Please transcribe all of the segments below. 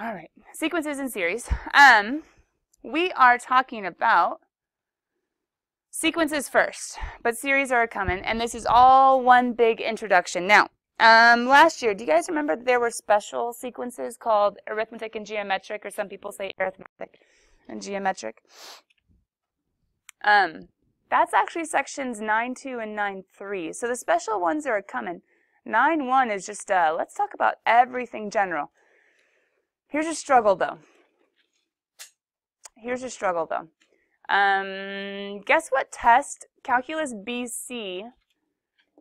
All right, sequences and series. We are talking about sequences first, but series are coming, and this is all one big introduction. Now, last year, do you guys remember that there were special sequences called arithmetic and geometric, or some people say arithmetic and geometric? That's actually sections 9.2 and 9.3. So the special ones are coming. 9.1 is just, let's talk about everything general. Here's your struggle, though. Guess what test Calculus BC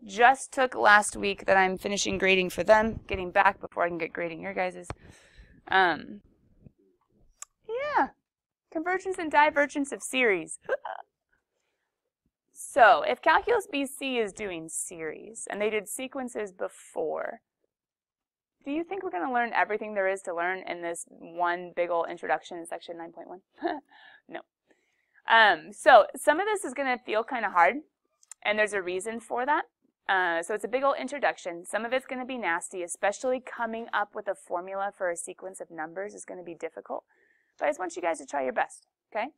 just took last week that I'm finishing grading for them, getting back before I can get grading your guys's. Yeah, convergence and divergence of series. So if Calculus BC is doing series, and they did sequences before, do you think we're going to learn everything there is to learn in this one big old introduction in section 9.1? No. So some of this is going to feel kind of hard, and there's a reason for that. So it's a big old introduction. Some of it's going to be nasty, especially coming up with a formula for a sequence of numbers is going to be difficult. But I just want you guys to try your best, okay?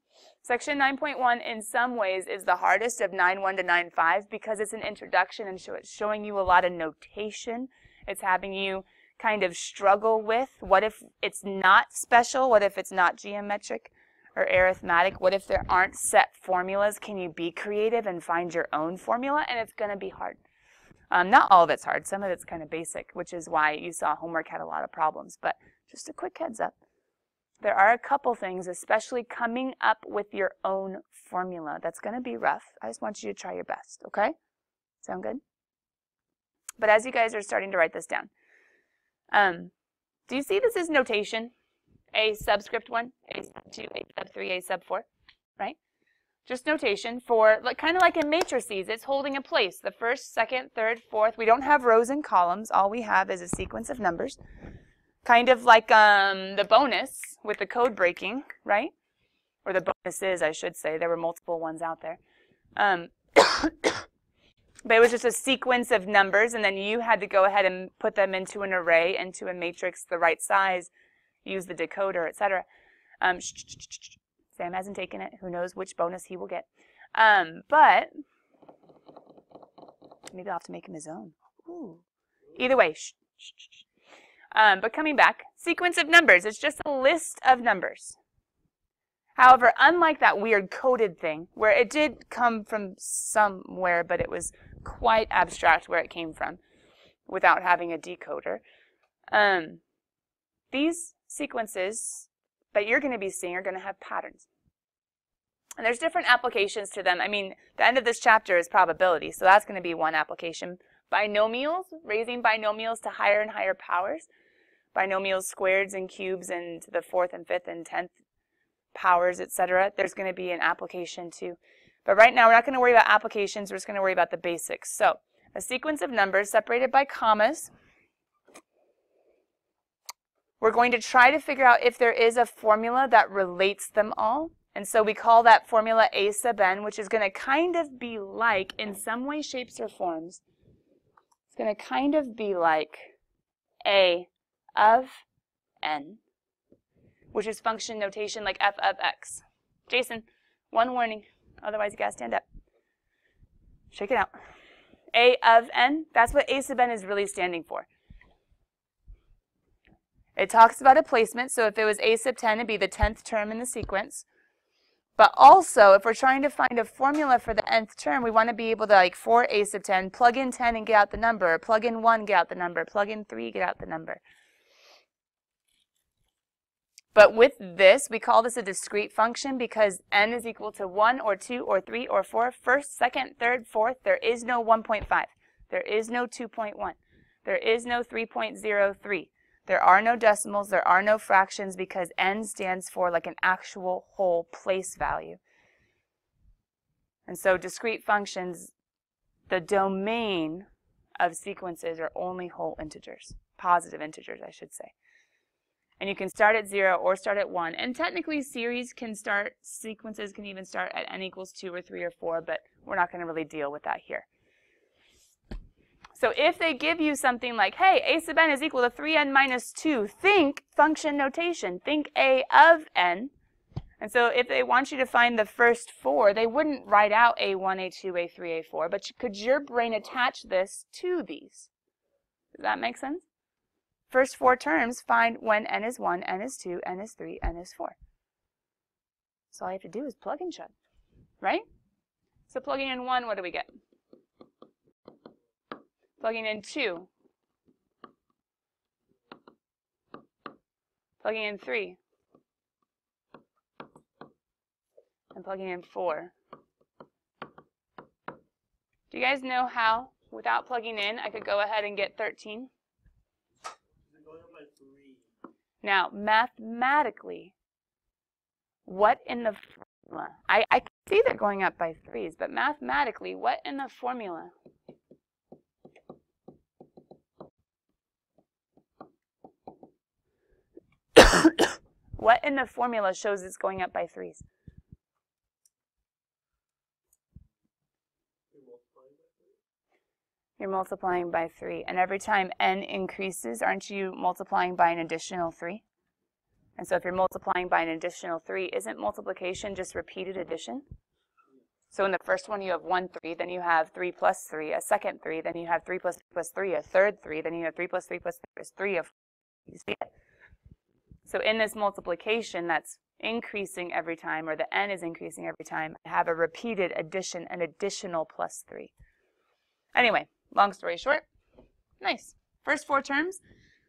Section 9.1 in some ways is the hardest of 9.1 to 9.5 because it's an introduction and it's showing you a lot of notation. It's having you kind of struggle with what if it's not special, what if it's not geometric or arithmetic, what if there aren't set formulas, can you be creative and find your own formula? And it's going to be hard. Not all of it's hard, some of it's kind of basic, which is why you saw homework had a lot of problems, but just a quick heads up. There are a couple things, especially coming up with your own formula. That's going to be rough. I just want you to try your best, okay? Sound good? But as you guys are starting to write this down, do you see this is notation? A subscript 1, A sub 2, A sub 3, A sub 4, right? Just notation for, kind of like in matrices, it's holding a place. The first, second, third, fourth. We don't have rows and columns. All we have is a sequence of numbers. Kind of like the bonus with the code breaking, right? Or the bonuses, I should say. There were multiple ones out there. But it was just a sequence of numbers, and then you had to go ahead and put them into an array, into a matrix, the right size, use the decoder, etc. Sam hasn't taken it. Who knows which bonus he will get. But maybe I'll have to make him his own. Ooh. Either way. But coming back, sequence of numbers. It's just a list of numbers. However, unlike that weird coded thing, where it did come from somewhere, but it was quite abstract where it came from without having a decoder, these sequences that you're going to be seeing are going to have patterns. And there's different applications to them. I mean, the end of this chapter is probability, so that's going to be one application. Binomials, raising binomials to higher and higher powers. Binomials, squareds and cubes and to the 4th and 5th and 10th powers, etc. There's going to be an application too. But right now we're not going to worry about applications, we're just going to worry about the basics. So, a sequence of numbers separated by commas. We're going to try to figure out if there is a formula that relates them all. And so we call that formula A sub n, which is going to kind of be like, in some way, shapes, or forms, it's going to kind of be like A of n, which is function notation like f of x. Jason, one warning, otherwise you gotta stand up. Check it out. A of n, that's what A sub n is really standing for. It talks about a placement, so if it was A sub 10, it'd be the 10th term in the sequence. But also, if we're trying to find a formula for the nth term, we want to be able to, like, for A sub 10, plug in 10 and get out the number, plug in 1, get out the number, plug in 3, get out the number. But with this, we call this a discrete function because n is equal to 1 or 2 or 3 or 4, first, second, third, fourth. There is no 1.5. There is no 2.1. There is no 3.03. There are no decimals. There are no fractions because n stands for like an actual whole place value. And so discrete functions, the domain of sequences are only whole integers, positive integers, I should say. And you can start at 0 or start at 1. And technically series can start, sequences can even start at n equals 2 or 3 or 4, but we're not going to really deal with that here. So if they give you something like, hey, a sub n is equal to 3n minus 2, think function notation, think a of n. And so if they want you to find the first 4, they wouldn't write out a1, a2, a3, a4, but could your brain attach this to these? Does that make sense? First 4 terms, find when n is 1, n is 2, n is 3, n is 4. So all you have to do is plug and chug, right? So plugging in 1, what do we get? Plugging in 2. Plugging in 3. And plugging in 4. Do you guys know how, without plugging in, I could go ahead and get 13? Now, mathematically, what in the formula? I can see they're going up by 3s, but mathematically, what in the formula? What in the formula shows it's going up by 3s? You're multiplying by 3. And every time n increases, aren't you multiplying by an additional 3? And so if you're multiplying by an additional 3, isn't multiplication just repeated addition? So in the first one you have 1 3, then you have 3 plus 3, a second 3, then you have 3 plus 3 plus 3, a third 3, then you have 3 plus 3 plus 3 is 3 of. You see it? So in this multiplication that's increasing every time, or the n is increasing every time, I have a repeated addition, an additional plus 3. Anyway, long story short, nice. First 4 terms.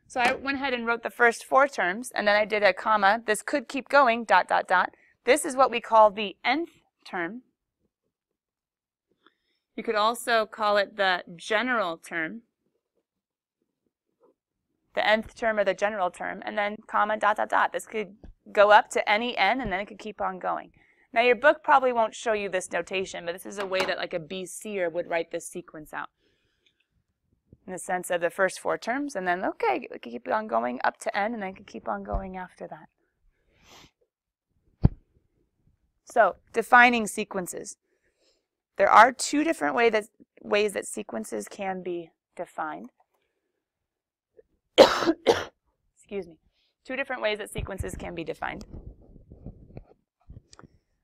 So I went ahead and wrote the first 4 terms, and then I did a comma. This could keep going, dot, dot, dot. This is what we call the nth term. You could also call it the general term. The nth term or the general term, and then comma, dot, dot, dot. This could go up to any n, and then it could keep on going. Now, your book probably won't show you this notation, but this is a way that like a BCer would write this sequence out. In the sense of the first 4 terms, and then, okay, we can keep on going up to n, and then can keep on going after that. So, defining sequences. There are 2 different ways that sequences can be defined. Excuse me. 2 different ways that sequences can be defined.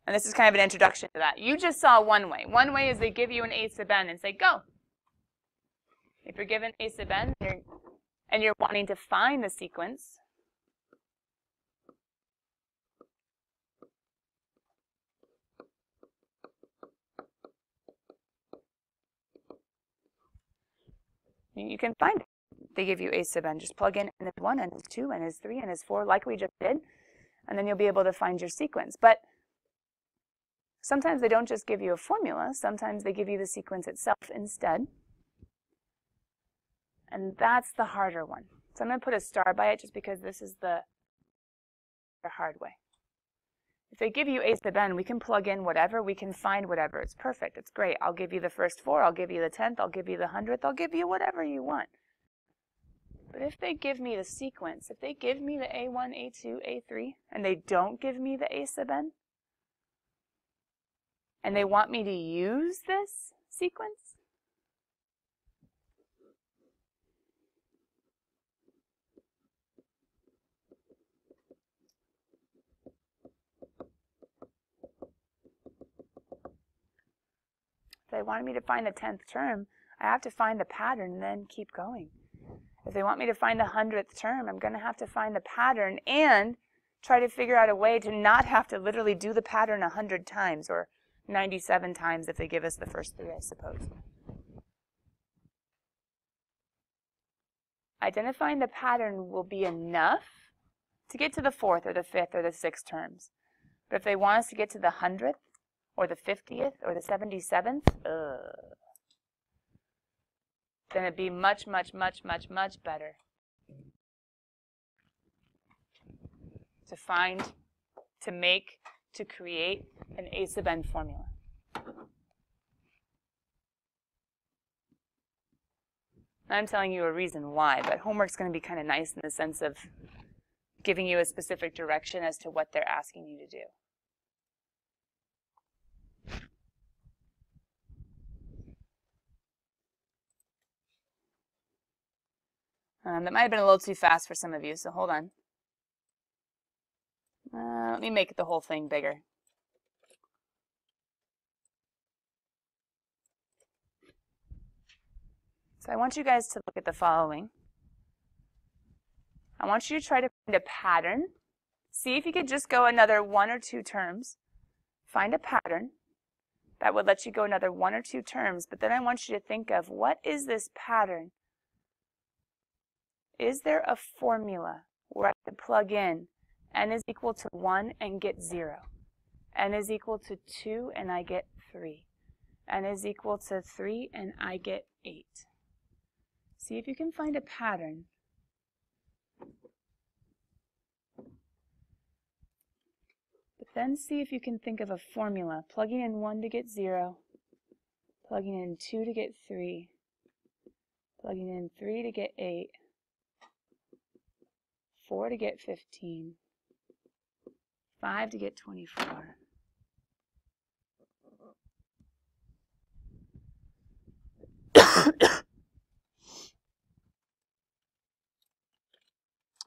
And this is kind of an introduction to that. You just saw one way. One way is they give you an a sub n and say, go. If you're given a sub n and you're wanting to find the sequence, you can find it. They give you a sub n. Just plug in n is 1, n is 2, n is 3, n is 4, like we just did, and then you'll be able to find your sequence. But sometimes they don't just give you a formula. Sometimes they give you the sequence itself instead. And that's the harder one. So I'm going to put a star by it just because this is the hard way. If they give you a sub n, we can plug in whatever. We can find whatever. It's perfect. It's great. I'll give you the first 4. I'll give you the 10th. I'll give you the 100th. I'll give you whatever you want. But if they give me the sequence, if they give me the a1, a2, a3, and they don't give me the a sub n, and they want me to use this sequence, if they wanted me to find the 10th term, I have to find the pattern and then keep going. If they want me to find the 100th term, I'm going to have to find the pattern and try to figure out a way to not have to literally do the pattern 100 times or 97 times if they give us the first 3, I suppose. Identifying the pattern will be enough to get to the 4th or the 5th or the 6th terms. But if they want us to get to the 100th or the 50th or the 77th, then it'd be much, much, much, much, much better to find, to make, to create an a sub n formula. I'm telling you a reason why, but homework's going to be kind of nice in the sense of giving you a specific direction as to what they're asking you to do. That might have been a little too fast for some of you, so hold on. Let me make the whole thing bigger. So I want you guys to look at the following. I want you to try to find a pattern. See if you could just go another 1 or 2 terms. Find a pattern that would let you go another 1 or 2 terms, but then I want you to think of, what is this pattern? Is there a formula where I can plug in n is equal to 1 and get 0? N is equal to 2 and I get 3. N is equal to 3 and I get 8. See if you can find a pattern. But then see if you can think of a formula. Plugging in 1 to get 0. Plugging in 2 to get 3. Plugging in 3 to get 8. 4 to get 15. 5 to get 24.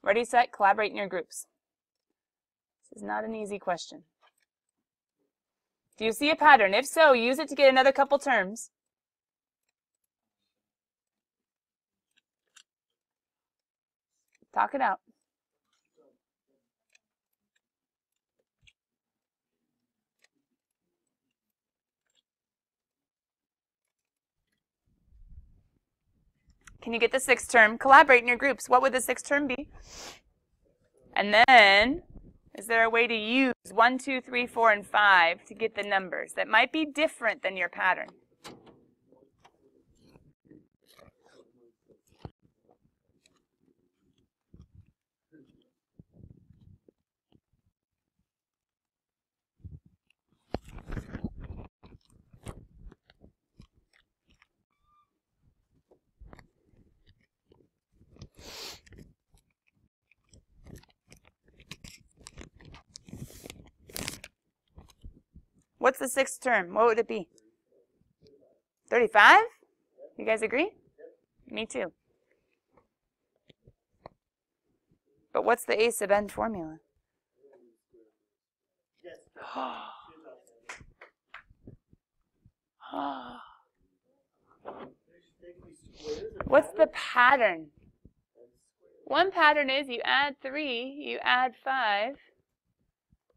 Ready, set, collaborate in your groups. This is not an easy question. Do you see a pattern? If so, use it to get another couple terms. Talk it out. Can you get the 6th term? Collaborate in your groups. What would the 6th term be? And then, is there a way to use 1, 2, 3, 4, and 5 to get the numbers that might be different than your pattern? What's the 6th term? What would it be? 35? You guys agree? Me too. But what's the a sub n formula? What's the pattern? One pattern is you add 3, you add 5,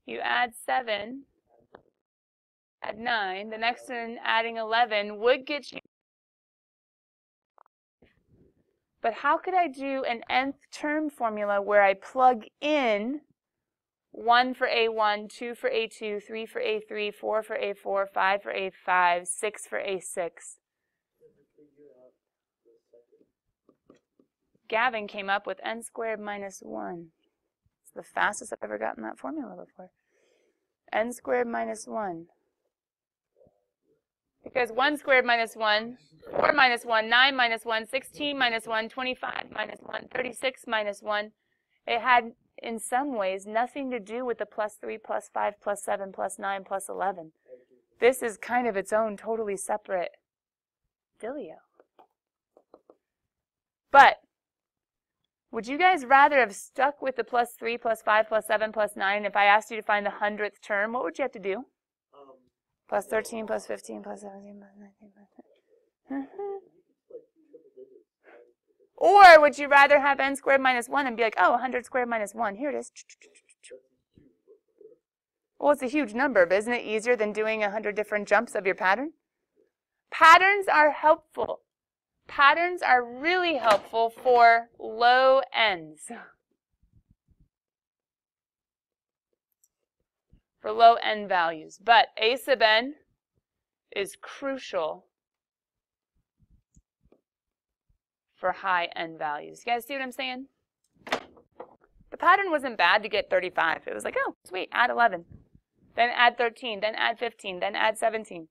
you add 7, add 9. The next one, adding 11, would get you. But how could I do an nth term formula where I plug in 1 for A1, 2 for A2, 3 for A3, 4 for A4, 5 for A5, 6 for A6? Gavin came up with n squared minus 1. It's the fastest I've ever gotten that formula before. N squared minus 1. Because 1 squared minus 1, 4 minus 1, 9 minus 1, 16 minus 1, 25 minus 1, 36 minus 1. It had, in some ways, nothing to do with the plus 3, plus 5, plus 7, plus 9, plus 11. This is kind of its own totally separate dealio. But would you guys rather have stuck with the plus 3, plus 5, plus 7, plus 9? If I asked you to find the 100th term, what would you have to do? Plus 13, plus 15, plus 17, plus 19, plus 19. Or would you rather have n squared minus 1 and be like, oh, 100 squared minus 1, here it is. Well, it's a huge number, but isn't it easier than doing 100 different jumps of your pattern? Patterns are helpful. Patterns are really helpful for low ends. For low n values. But a sub n is crucial for high n values. You guys see what I'm saying? The pattern wasn't bad to get 35. It was like, oh, sweet, add 11. Then add 13, then add 15, then add 17.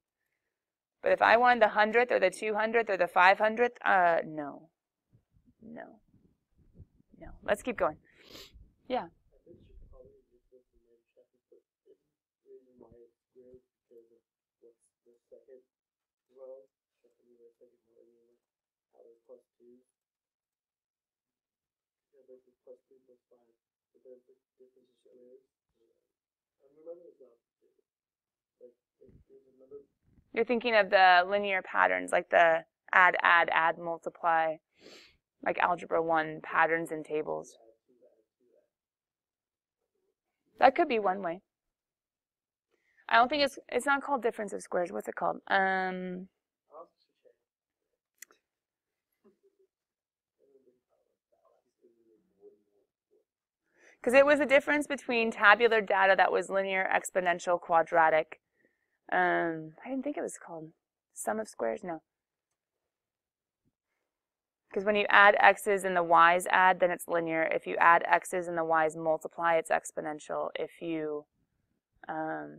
But if I wanted the 100th or the 200th or the 500th, no. No. No. Let's keep going. Yeah. plus 3 plus 5. But then the difference is squared. I'm remembering this now. Like, there's another. You're thinking of the linear patterns, like the add, multiply, like Algebra 1 patterns and tables. That could be one way. I don't think it's not called difference of squares. What's it called? Because it was a difference between tabular data that was linear, exponential, quadratic. I didn't think it was called sum of squares. No. Because when you add x's and the y's add, then it's linear. If you add x's and the y's multiply, it's exponential. If you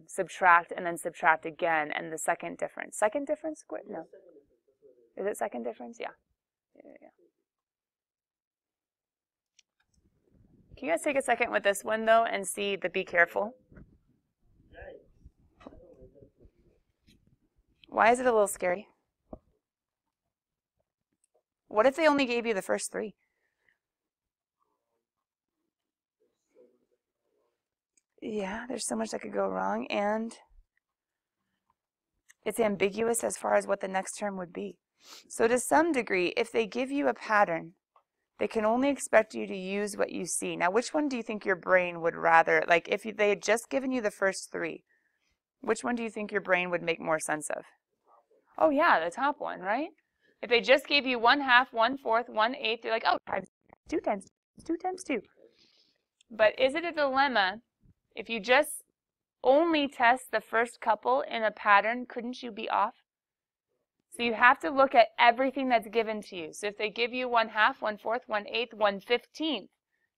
subtract and then subtract again, and the second difference. Second difference square? No. Is it second difference? Yeah. Yeah. Can you guys take a second with this one, though, and see the be careful? Why is it a little scary? What if they only gave you the first 3? Yeah, there's so much that could go wrong, and it's ambiguous as far as what the next term would be. So to some degree, if they give you a pattern, they can only expect you to use what you see. Now, which one do you think your brain would rather, like if they had just given you the first 3, which one do you think your brain would make more sense of? Oh yeah, the top one, right? If they just gave you 1/2, 1/4, 1/8, you're like, oh, times 2 times 2 times 2. But is it a dilemma? If you just only test the first couple in a pattern, couldn't you be off? So you have to look at everything that's given to you. So if they give you 1/2, 1/4, 1/8, 1/15,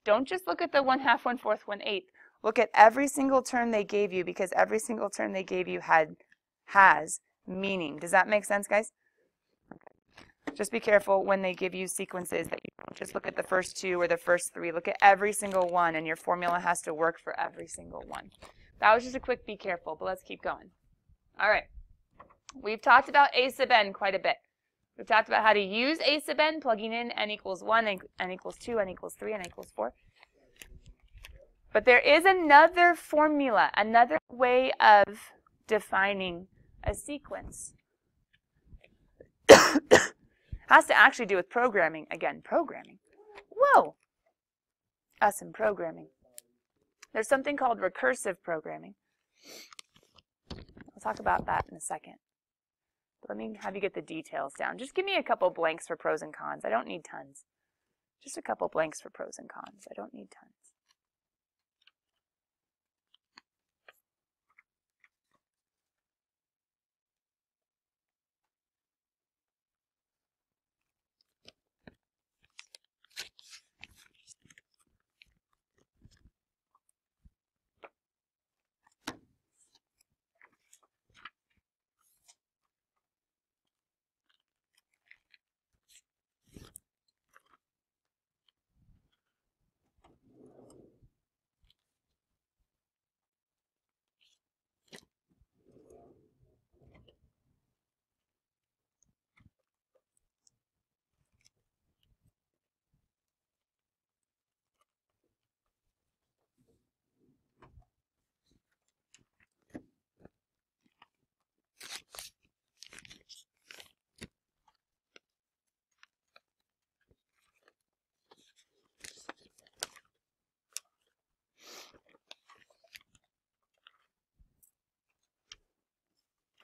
don't just look at the 1/2, 1/4, 1/8. Look at every single term they gave you, because every single term they gave you has meaning. Does that make sense, guys? Just be careful when they give you sequences that you don't just look at the first 2 or the first 3. Look at every single one, and your formula has to work for every single one. That was just a quick be careful, but let's keep going. All right. We've talked about a sub n quite a bit. We've talked about how to use a sub n, plugging in n equals 1, n equals 2, n equals 3, n equals 4. But there is another formula, another way of defining a sequence. Has to actually do with programming. Again, programming. Whoa! Us in programming. There's something called recursive programming. We'll talk about that in a second. Let me have you get the details down. Just give me a couple blanks for pros and cons. I don't need tons. Just a couple blanks for pros and cons. I don't need tons.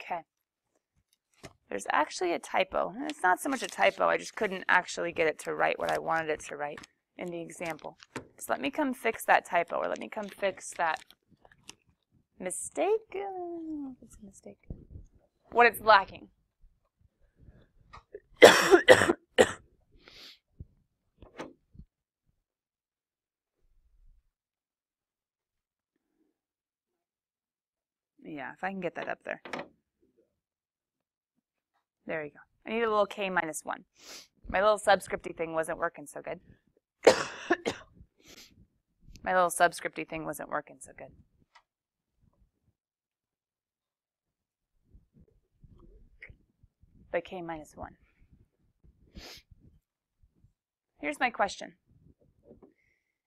Okay. There's actually a typo. And it's not so much a typo, I just couldn't actually get it to write what I wanted it to write in the example. So let me come fix that typo, or let me come fix that mistake. It's a mistake. What it's lacking. Yeah, if I can get that up there. There you go. I need a little k minus 1. My little subscripty thing wasn't working so good. My little subscripty thing wasn't working so good. But k minus 1. Here's my question.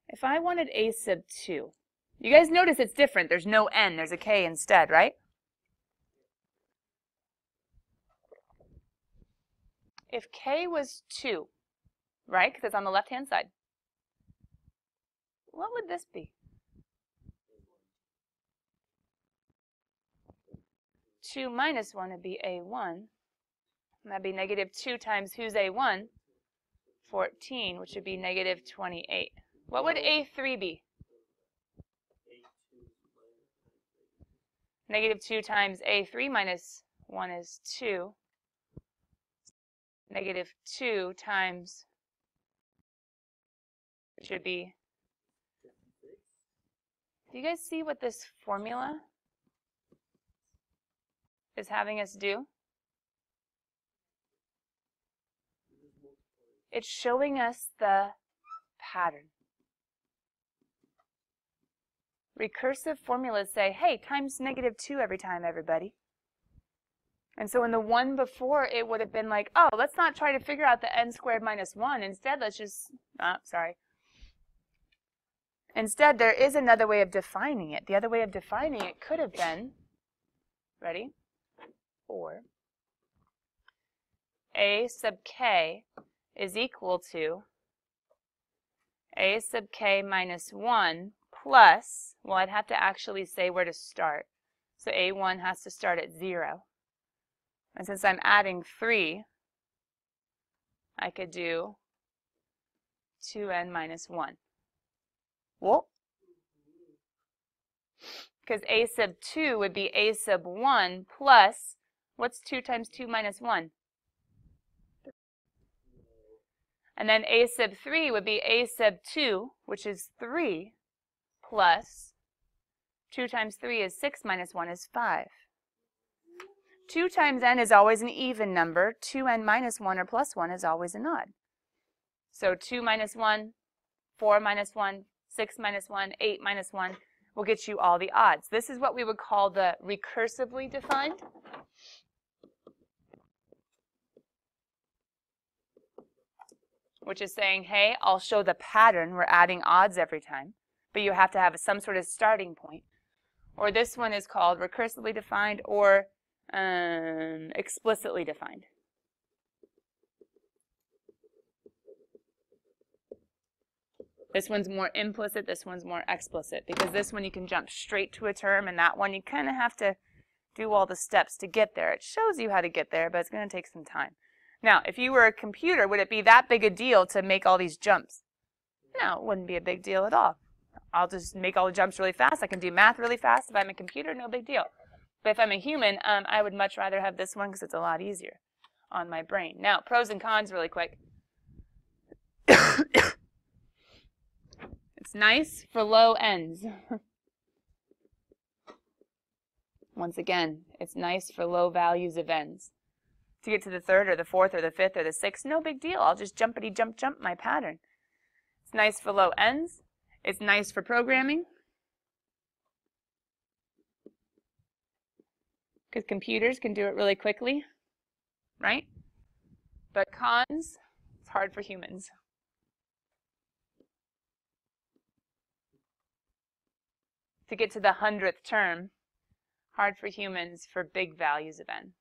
If I wanted a sub 2, you guys notice it's different. There's no n, there's a k instead, right? If k was 2, right, because it's on the left-hand side, what would this be? 2 minus 1 would be a1. And that'd be negative 2 times who's a1? 14, which would be negative 28. What would a3 be? Negative 2 times a3 minus 1 is 2. Negative 2 times, which would be, do you guys see what this formula is having us do? It's showing us the pattern. Recursive formulas say, hey, times negative 2 every time, everybody. And so in the one before, it would have been like, oh, let's not try to figure out the n squared minus 1. Instead, let's just, Instead, there is another way of defining it. The other way of defining it could have been, ready? Or a sub k is equal to a sub k minus 1 plus, well, I'd have to actually say where to start. So a1 has to start at 0. And since I'm adding 3, I could do 2n minus 1. Whoa. Because a sub 2 would be a sub 1 plus, what's 2 times 2 minus 1? And then a sub 3 would be a sub 2, which is 3, plus 2 times 3 is 6 minus 1 is 5. 2 times n is always an even number. 2n minus 1 or plus 1 is always an odd. So 2 minus 1, 4 minus 1, 6 minus 1, 8 minus 1 will get you all the odds. This is what we would call the recursively defined. Which is saying, hey, I'll show the pattern. We're adding odds every time. But you have to have some sort of starting point. Or this one is called recursively defined or explicitly defined. This one's more implicit, this one's more explicit, because this one you can jump straight to a term, and that one you kind of have to do all the steps to get there. It shows you how to get there, but it's going to take some time. Now, if you were a computer, would it be that big a deal to make all these jumps? No, it wouldn't be a big deal at all. I'll just make all the jumps really fast. I can do math really fast. If I'm a computer, no big deal. But if I'm a human, I would much rather have this one because it's a lot easier on my brain. Now, pros and cons really quick. It's nice for low ends. Once again, it's nice for low values of ends. To get to the third or the fourth or the fifth or the sixth, no big deal. I'll just jumpity jump my pattern. It's nice for low ends. It's nice for programming. Because computers can do it really quickly, right? But cons, it's hard for humans. To get to the 100th term, hard for humans for big values of n.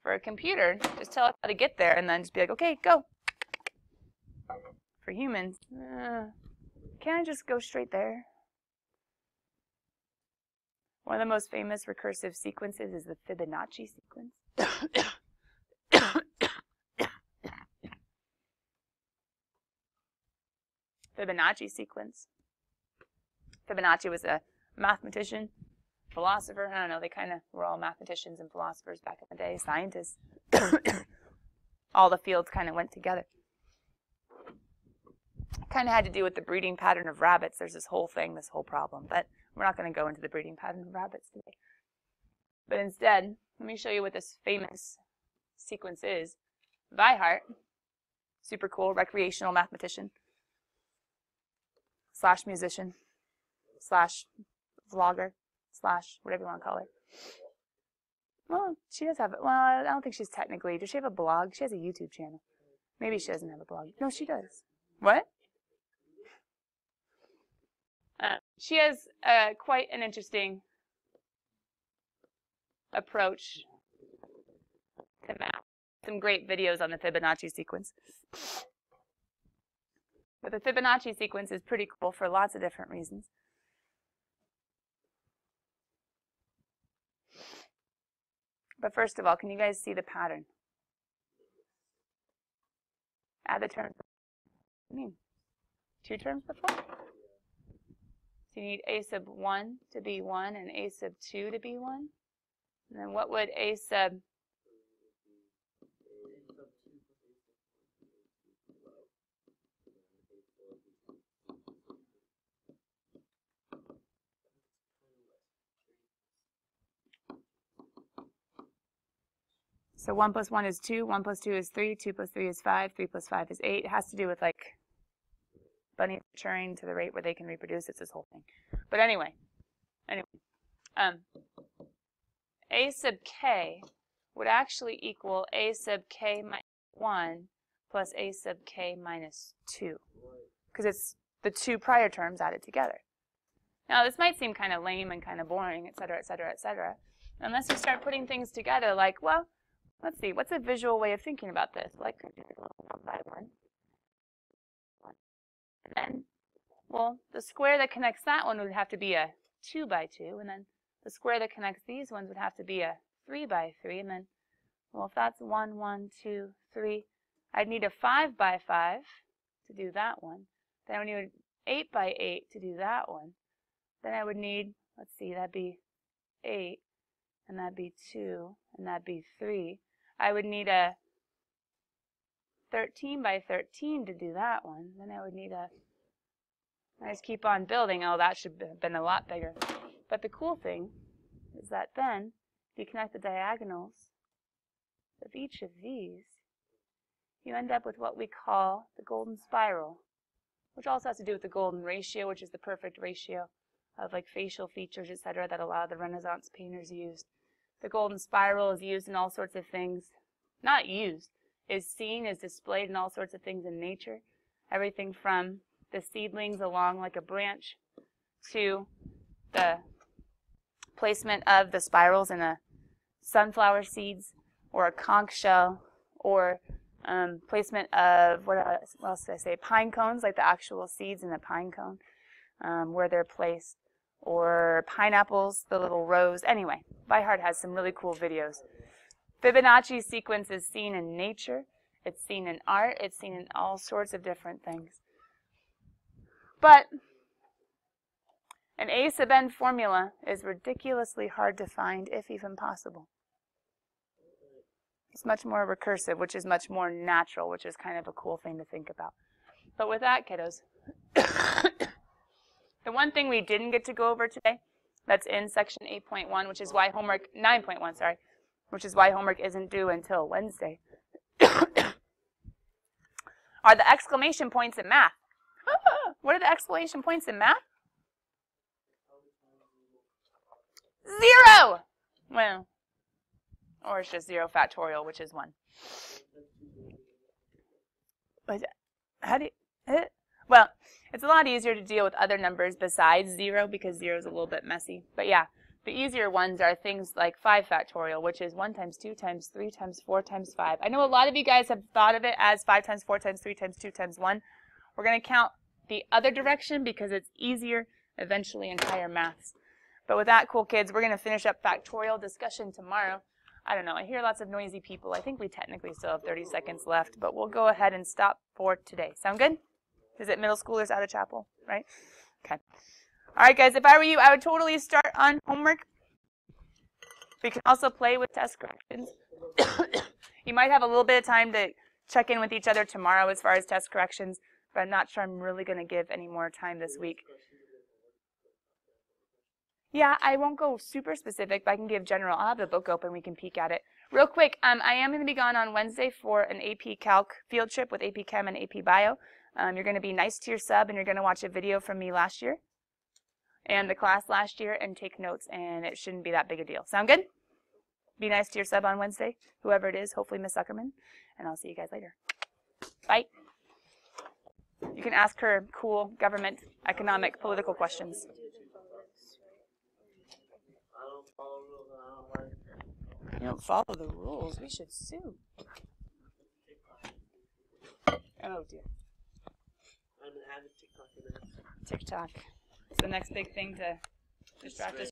For a computer, just tell it how to get there and then just be like, okay, go. For humans, can't I just go straight there? One of the most famous recursive sequences is the Fibonacci sequence. Fibonacci sequence. Fibonacci was a mathematician, philosopher. I don't know, they kind of were all mathematicians and philosophers back in the day, scientists. All the fields kind of went together. Kind of had to do with the breeding pattern of rabbits. There's this whole thing, this whole problem. But we're not going to go into the breeding pattern of rabbits today. But instead, let me show you what this famous sequence is. Weihart, super cool recreational mathematician, / musician, / vlogger, / whatever you want to call her. Well, she does have it. Well, I don't think she's technically. Does she have a blog? She has a YouTube channel. Maybe she doesn't have a blog. No, she does. What? She has quite an interesting approach to math. Some great videos on the Fibonacci sequence. But the Fibonacci sequence is pretty cool for lots of different reasons. But first of all, can you guys see the pattern? Add the terms. What do you mean? 2 terms before? So you need a sub 1 to be 1 and a sub 2 to be 1. And then what would a sub... So 1 plus 1 is 2, 1 plus 2 is 3, 2 plus 3 is 5, 3 plus 5 is 8. It has to do with, like, bunnies maturing to the rate where they can reproduce. It's this whole thing. But anyway, a sub k would actually equal a sub k minus 1 plus a sub k minus 2. Because it's the 2 prior terms added together. Now, this might seem kind of lame and kind of boring, et cetera, et cetera, et cetera. Unless you start putting things together like, well, let's see, what's a visual way of thinking about this? Like, 1 by 1. And then, well, the square that connects that one would have to be a 2 by 2. And then the square that connects these ones would have to be a 3 by 3. And then, well, if that's 1, 1, 2, 3, I'd need a 5 by 5 to do that one. Then I would need an 8 by 8 to do that one. Then I would need, let's see, that'd be 8, and that'd be 2, and that'd be 3. I would need a 13 by 13 to do that one. Then I would need a, I just keep on building. Oh, that should have been a lot bigger. But the cool thing is that then, if you connect the diagonals of each of these, you end up with what we call the golden spiral, which also has to do with the golden ratio, which is the perfect ratio of like facial features, etc., that a lot of the Renaissance painters used. The golden spiral is used in all sorts of things. Not used, is seen, is displayed in all sorts of things in nature. Everything from the seedlings along like a branch to the placement of the spirals in a sunflower seeds or a conch shell, or placement of, what else did I say, pine cones, like the actual seeds in a pine cone, where they're placed, or pineapples, the little rows. Anyway, Byhart has some really cool videos. Fibonacci sequence is seen in nature, it's seen in art, it's seen in all sorts of different things. But an a sub n formula is ridiculously hard to find, if even possible. It's much more recursive, which is much more natural, which is kind of a cool thing to think about. But with that, kiddos, the one thing we didn't get to go over today, that's in section 8.1, which is why homework, 9.1, sorry, which is why homework isn't due until Wednesday, are the exclamation points in math. What are the exclamation points in math? 0! Well, or it's just 0 factorial, which is 1. But how do you, well, it's a lot easier to deal with other numbers besides 0 because 0 is a little bit messy. But yeah, the easier ones are things like 5 factorial, which is 1 times 2 times 3 times 4 times 5. I know a lot of you guys have thought of it as 5 times 4 times 3 times 2 times 1. We're going to count the other direction because it's easier eventually in higher maths. But with that, cool kids, we're going to finish up factorial discussion tomorrow. I don't know, I hear lots of noisy people. I think we technically still have 30 seconds left, but we'll go ahead and stop for today. Sound good? Is it middle schoolers out of chapel, right? Okay. All right, guys, if I were you, I would totally start on homework. We can also play with test corrections. You might have a little bit of time to check in with each other tomorrow as far as test corrections, but I'm not sure I'm really going to give any more time this week. Yeah, I won't go super specific, but I can give general. I'll have the book open. We can peek at it. Real quick, I am going to be gone on Wednesday for an AP Calc field trip with AP Chem and AP Bio. You're going to be nice to your sub, and you're going to watch a video from me last year and the class last year and take notes, and it shouldn't be that big a deal. Sound good? Be nice to your sub on Wednesday, whoever it is, hopefully Miss Zuckerman, and I'll see you guys later. Bye. You can ask her cool government, economic, political questions. I don't follow rules and I don't like it. You don't follow the rules. We should sue. Oh dear. I'm an avid TikToker now. TikTok. It's the next big thing to distract us